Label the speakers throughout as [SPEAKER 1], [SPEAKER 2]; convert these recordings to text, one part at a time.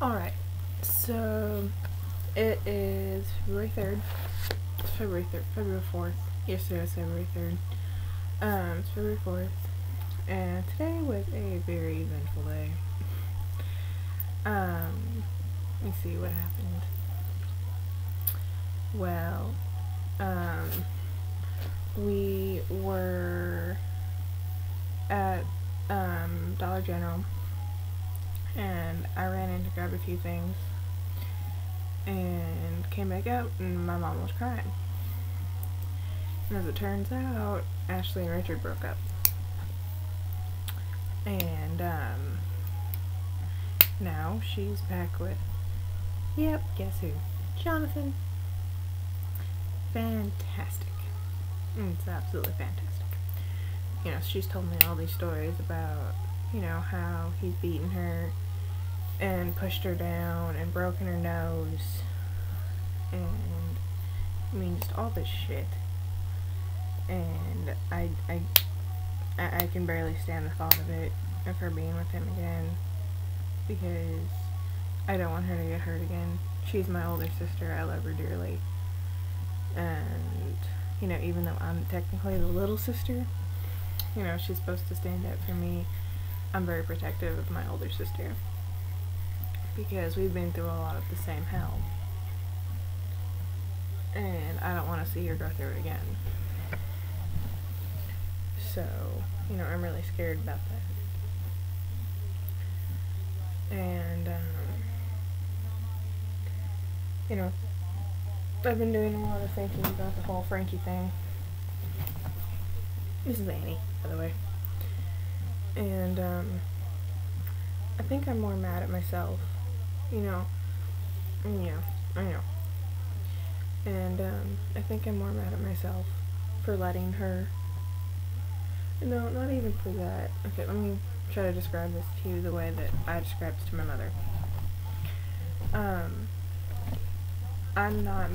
[SPEAKER 1] Alright, so it is February 3rd. It's February 3rd, February 4th. Yesterday was February 3rd. It's February 4th. And today was a very eventful day. Let me see what happened. Well, we were at Dollar General, and I ran in to grab a few things and came back out, and my mom was crying. And as it turns out, Ashley and Richard broke up. And now she's back with, yep, guess who? Jonathan. Fantastic. It's absolutely fantastic. You know, she's told me all these stories about, you know, how he's beaten her and pushed her down and broken her nose and, I mean, just all this shit. And I can barely stand the thought of it, of her being with him again, because I don't want her to get hurt again. She's my older sister. I love her dearly. And, you know, even though I'm technically the little sister, you know, she's supposed to stand up for me, I'm very protective of my older sister, because we've been through a lot of the same hell, and I don't want to see her go through it again. So, you know, I'm really scared about that. And, you know, I've been doing a lot of thinking about the whole Frankie thing. This is Annie, by the way. And, I think I'm more mad at myself. You know, yeah, I know. And, I think I'm more mad at myself for letting her. No, not even for that. Okay, let me try to describe this to you the way that I described it to my mother. I'm not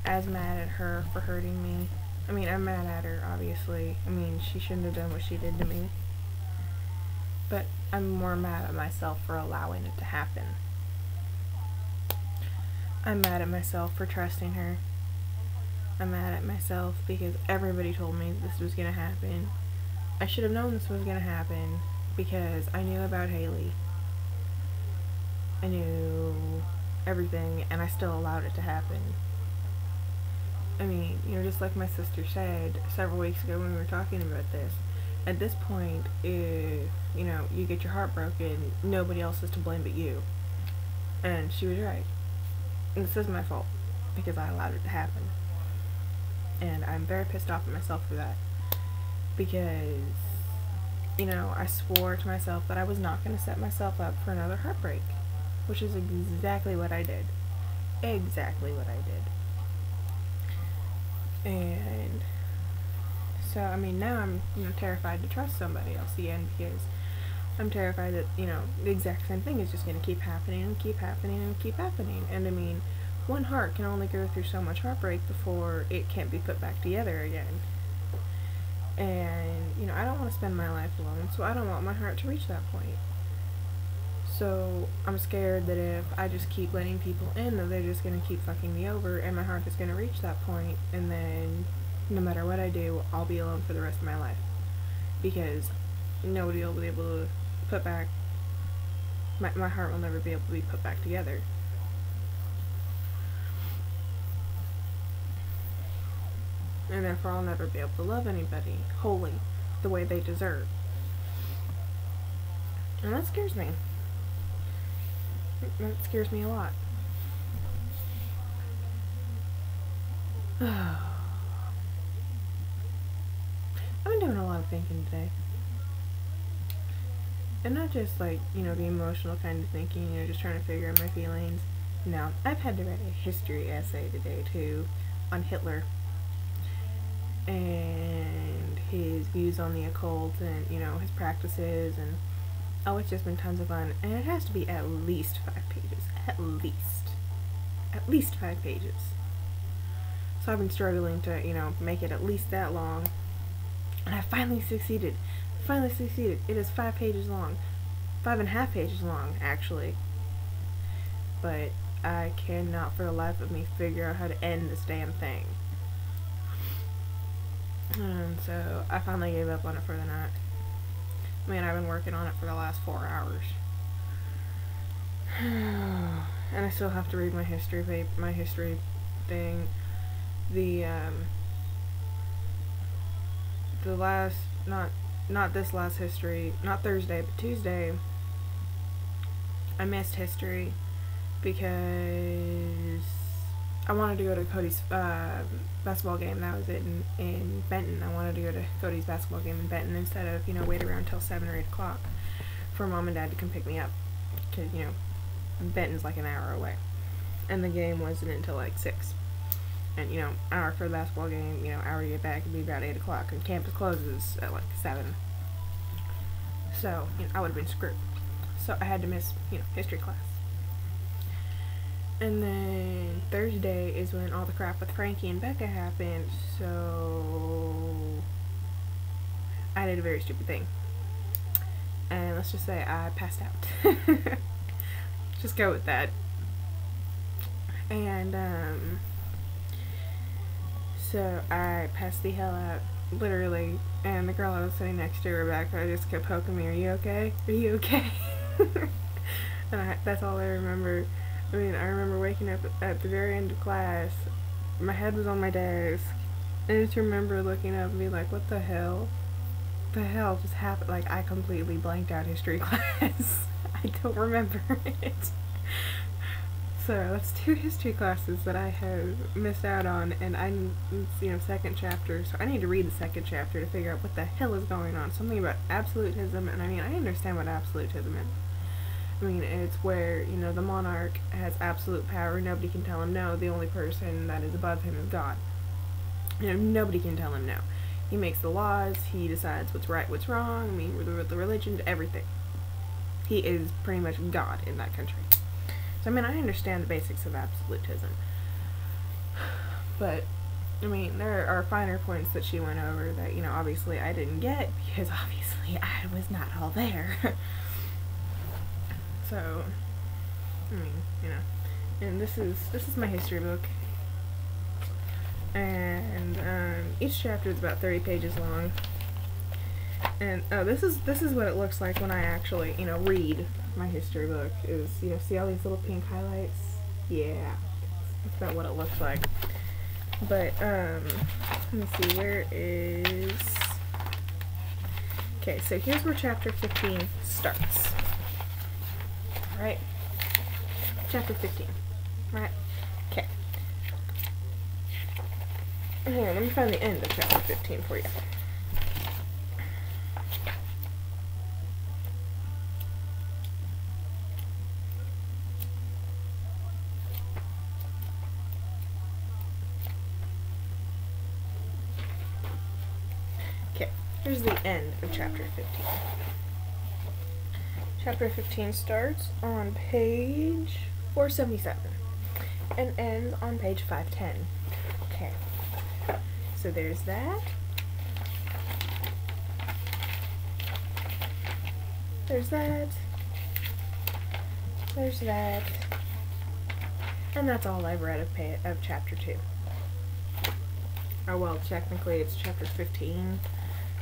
[SPEAKER 1] as mad at her for hurting me. I mean, I'm mad at her, obviously. I mean, she shouldn't have done what she did to me. But I'm more mad at myself for allowing it to happen. I'm mad at myself for trusting her. I'm mad at myself because everybody told me this was gonna happen. I should have known this was gonna happen because I knew about Haley. I knew everything, and I still allowed it to happen. I mean, you know, just like my sister said several weeks ago when we were talking about this, at this point, if, you know, you get your heart broken, nobody else is to blame but you. And she was right. And this is my fault, because I allowed it to happen. And I'm very pissed off at myself for that. Because, you know, I swore to myself that I was not going to set myself up for another heartbreak. Which is exactly what I did. Exactly what I did. And so, I mean, now I'm, you know, terrified to trust somebody else again, because I'm terrified that, you know, the exact same thing is just going to keep happening and keep happening and keep happening. And I mean, one heart can only go through so much heartbreak before it can't be put back together again. And, you know, I don't want to spend my life alone, so I don't want my heart to reach that point. So I'm scared that if I just keep letting people in, that they're just going to keep fucking me over, and my heart is going to reach that point, and then no matter what I do, I'll be alone for the rest of my life. Because nobody will be able to put back, my heart will never be able to be put back together. And therefore I'll never be able to love anybody wholly the way they deserve. And that scares me. That scares me a lot. I've been doing a lot of thinking today. And not just like, you know, the emotional kind of thinking, you know, just trying to figure out my feelings. No, I've had to write a history essay today too on Hitler and his views on the occult and, you know, his practices, and oh, it's just been tons of fun. And it has to be at least 5 pages. At least 5 pages. So I've been struggling to, you know, make it at least that long. And I finally succeeded. It is 5 pages long. 5.5 pages long, actually. but I cannot for the life of me figure out how to end this damn thing. And so I finally gave up on it for the night. I mean, I've been working on it for the last 4 hours. And I still have to read my history thing. The last, not this last history, not Thursday, but Tuesday, I missed history because I wanted to go to Cody's basketball game. That was it in Benton. I wanted to go to Cody's basketball game in Benton instead of, wait around until 7 or 8 o'clock for Mom and Dad to come pick me up. Because, Benton's like an hour away. And the game wasn't until like 6. And, hour for the basketball game, hour to get back, it'd be about 8 o'clock. And campus closes at like 7. So, I would have been screwed. So I had to miss, history class. And then Thursday is when all the crap with Frankie and Becca happened, so I did a very stupid thing. And let's just say I passed out. Just go with that. And, so I passed the hell out, literally, and the girl I was sitting next to, Rebecca, just kept poking me, "Are you okay? Are you okay?" And that's all I remember. I mean, I remember waking up at the very end of class, my head was on my desk, and I just remember looking up and being like, what the hell? The hell just happened? Like, I completely blanked out history class. I don't remember it. So, that's 2 history classes that I have missed out on, and second chapter, so I need to read the second chapter to figure out what the hell is going on. Something about absolutism, and I understand what absolutism is. I mean, it's where, the monarch has absolute power, nobody can tell him no, the only person that is above him is God. Nobody can tell him no. He makes the laws, he decides what's right, what's wrong, the religion, everything. He is pretty much God in that country. So, I understand the basics of absolutism. But, there are finer points that she went over that, obviously I didn't get, because obviously I was not all there. So, and this is my history book, and each chapter is about 30 pages long, and this is what it looks like when I actually, read my history book, is, see all these little pink highlights? Yeah, that's about what it looks like. But, let me see, where is, okay, so here's where chapter 15 starts. Right? Chapter 15. Right? Okay. Here, let me find the end of chapter 15 for you. Okay, here's the end of chapter 15. Chapter 15 starts on page 477 and ends on page 510. Okay, so there's that. There's that. There's that. And that's all I've read of chapter 2. Oh, well, technically it's chapter 15.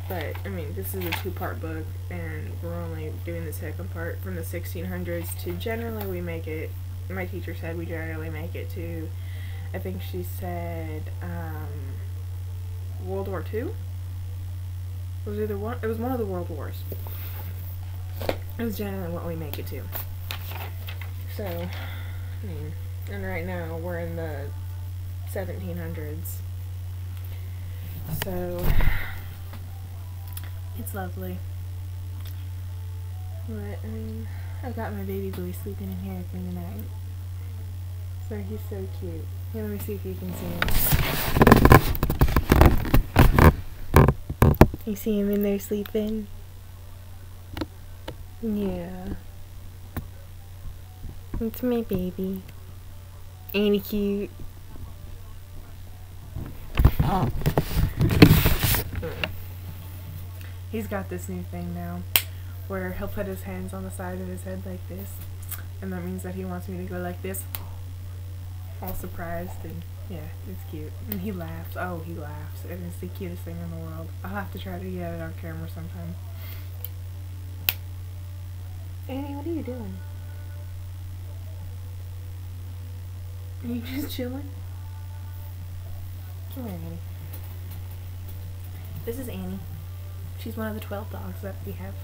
[SPEAKER 1] But, this is a 2-part book, and we're only doing the second part from the 1600s to generally we make it, my teacher said we generally make it to, I think she said, World War II? It was one of the World Wars. It was generally what we make it to. So, and right now we're in the 1700s. So, it's lovely. But, I've got my baby boy sleeping in here for the night. So he's so cute. Here, let me see if you can see him. You see him in there sleeping? Yeah. It's my baby. Ain't he cute? Oh. He's got this new thing now where he'll put his hands on the side of his head like this And that means that he wants me to go like this, all surprised, and yeah, it's cute. And he laughs. Oh, he laughs. And it's the cutest thing in the world. I'll have to try to get it on camera sometime. Annie, what are you doing? Are you just chilling? Come here, Annie. This is Annie. She's one of the 12 dogs that we have.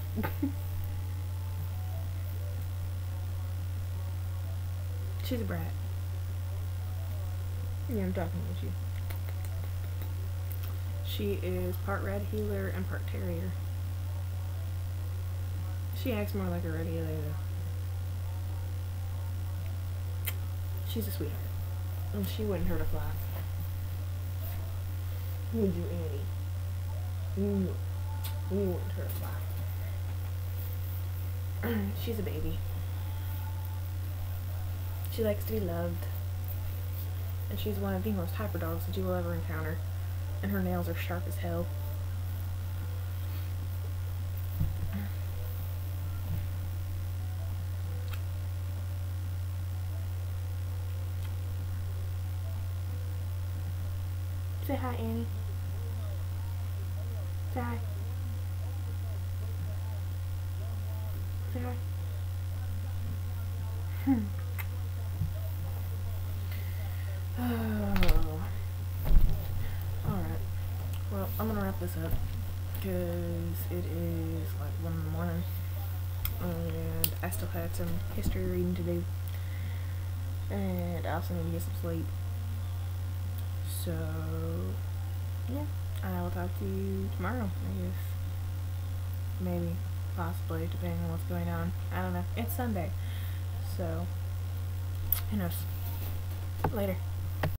[SPEAKER 1] She's a brat. Yeah, I'm talking with you. She is part red heeler and part terrier. She acts more like a red heeler though. She's a sweetheart. And she wouldn't hurt a fly. Would you, Annie? You wouldn't hurt a fly. She's a baby. She likes to be loved. And she's one of the most hyper dogs that you will ever encounter. And her nails are sharp as hell. Say hi, Annie. Say hi. Say hi. Oh. Alright. Well, I'm gonna wrap this up because it is like 1 in the morning and I still have some history reading to do, and I also need to get some sleep. So yeah, I will talk to you tomorrow, I guess. Maybe, possibly, depending on what's going on. I don't know. It's Sunday, so who knows. Later.